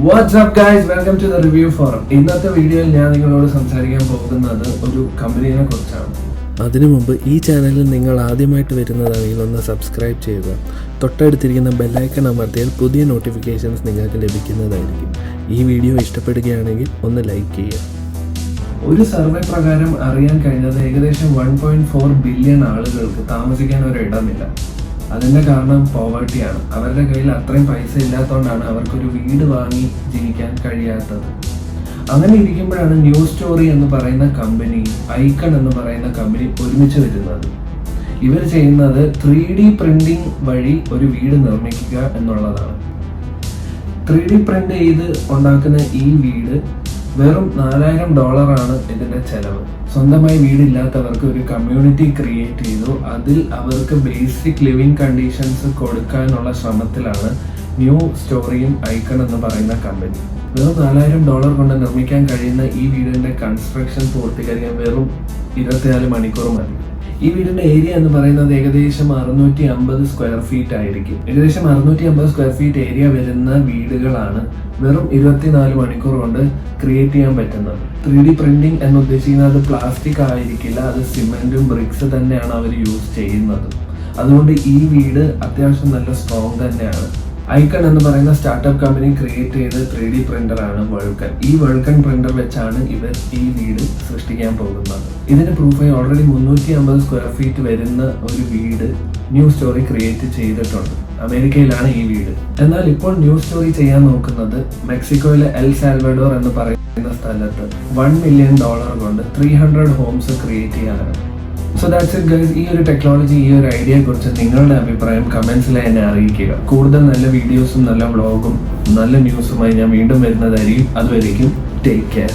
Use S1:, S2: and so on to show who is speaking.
S1: What's up guys, welcome to the review forum. ഇന്നത്തെ വീഡിയോയിൽ ഞാൻ നിങ്ങളോട് സംസാരിക്കാൻ പോകുന്നത് ഒരു കമ്പനിയെ കുറിച്ചാണ്.
S2: അതിനു മുമ്പ് ഈ ചാനലിൽ നിങ്ങൾ ആദ്യമായിട്ട് വരുന്നതാണെങ്കിൽ ഒന്ന് സബ്സ്ക്രൈബ് ചെയ്യുക. തൊട്ടടുത്തിരിക്കുന്ന ബെല്ലൈക്കൺ അമർത്തിയാൽ പുതിയ നോട്ടിഫിക്കേഷൻസ് നിങ്ങൾക്ക് ലഭിക്കുന്നതായിരിക്കും. ഈ വീഡിയോ ഇഷ്ടപ്പെടുകയാണെങ്കിൽ ഒന്ന് ലൈക്ക് ചെയ്യുക.
S1: ഒരു സർവേ പ്രകാരം അറിയാൻ കഴിഞ്ഞത് ഏകദേശം 1.4 ബില്യൺ ആളുകൾക്ക് താമസിക്കാൻ ഒരു ഇടമില്ല. അതിൻ്റെ കാരണം പോവർട്ടിയാണ്. അവരുടെ കയ്യിൽ അത്രയും പൈസ ഇല്ലാത്തതുകൊണ്ടാണ് അവർക്കൊരു വീട് വാങ്ങി ജീവിക്കാൻ കഴിയാത്തത്. അങ്ങനെ ഇരിക്കുമ്പോഴാണ് ന്യൂസ് സ്റ്റോറി എന്ന് പറയുന്ന കമ്പനി, ഐക്കൺ എന്ന് പറയുന്ന കമ്പനി ഒരുമിച്ച് വരുന്നത്. ഇവർ ചെയ്യുന്നത് 3D പ്രിന്റിംഗ് വഴി ഒരു വീട് നിർമ്മിക്കുക എന്നുള്ളതാണ്. 3D പ്രിന്റ് ചെയ്ത് ഉണ്ടാക്കുന്ന ഈ വീട് വെറും $4000 ഇതിന്റെ ചെലവ്. സ്വന്തമായി വീടില്ലാത്തവർക്ക് ഒരു കമ്മ്യൂണിറ്റി ക്രിയേറ്റ് ചെയ്തു. അതിൽ അവർക്ക് ബേസിക് ലിവിങ് കണ്ടീഷൻസ് കൊടുക്കാനുള്ള ശ്രമത്തിലാണ് ന്യൂ സ്റ്റോറിയും ഐക്കൺ എന്ന് പറയുന്ന കമ്പനി. വെറും $4000 കൊണ്ട് നിർമ്മിക്കാൻ കഴിയുന്ന ഈ വീടിന്റെ കൺസ്ട്രക്ഷൻ പൂർത്തീകരിക്കാൻ വെറും 24 മണിക്കൂർ മതി. ഈ വീടിന്റെ ഏരിയ എന്ന് പറയുന്നത് ഏകദേശം 650 സ്ക്വയർ ഫീറ്റ് ആയിരിക്കും. ഏകദേശം 650 സ്ക്വയർ ഫീറ്റ് ഏരിയ വരുന്ന വീടുകളാണ് വെറും 24 മണിക്കൂർ കൊണ്ട് ക്രിയേറ്റ് ചെയ്യാൻ പറ്റുന്നത്. 3D പ്രിന്റിംഗ് എന്ന് ഉദ്ദേശിക്കുന്നത് പ്ലാസ്റ്റിക് ആയിരിക്കില്ല, അത് സിമെന്റും ബ്രിക്സ് തന്നെയാണ് അവർ യൂസ് ചെയ്യുന്നത്. അതുകൊണ്ട് ഈ വീട് അത്യാവശ്യം നല്ല സ്ട്രോങ് തന്നെയാണ്. ഐക്കൺ എന്ന് പറയുന്ന സ്റ്റാർട്ടപ്പ് കമ്പനി ക്രിയേറ്റ് ചെയ്ത 3D പ്രിന്ററാണ് വൾക്കൻ. ഈ വൾക്കൻ പ്രിന്റർ വെച്ചാണ് ഇവർ ഈ വീട് സൃഷ്ടിക്കാൻ പോകുന്നത്. ഇതിന് പ്രൂഫായി ഓൾറെഡി 350 സ്ക്വയർ ഫീറ്റ് വരുന്ന ഒരു വീട് ന്യൂ സ്റ്റോറി ക്രിയേറ്റ് ചെയ്തിട്ടുണ്ട്. അമേരിക്കയിലാണ് ഈ വീട്. എന്നാൽ ഇപ്പോൾ ന്യൂ സ്റ്റോറി ചെയ്യാൻ നോക്കുന്നത് മെക്സിക്കോയിലെ എൽ സാൽവഡോർ എന്ന് പറയുന്ന സ്ഥലത്ത് $1 മില്യൺ കൊണ്ട് 300 ഹോംസ് ക്രിയേറ്റ് ചെയ്യാനാണ്. So that's it guys. ഈ ഒരു ടെക്നോളജി, ഈ ഒരു ഐഡിയയെ കുറിച്ച് നിങ്ങളുടെ അഭിപ്രായം കമന്റ്സിൽ എന്നെ അറിയിക്കുക. കൂടുതൽ നല്ല വീഡിയോസും നല്ല വ്ളോഗും നല്ല ന്യൂസുമായി ഞാൻ വീണ്ടും വരുന്നതായിരിക്കും. അതുവരേക്കും ടേക്ക് കെയർ.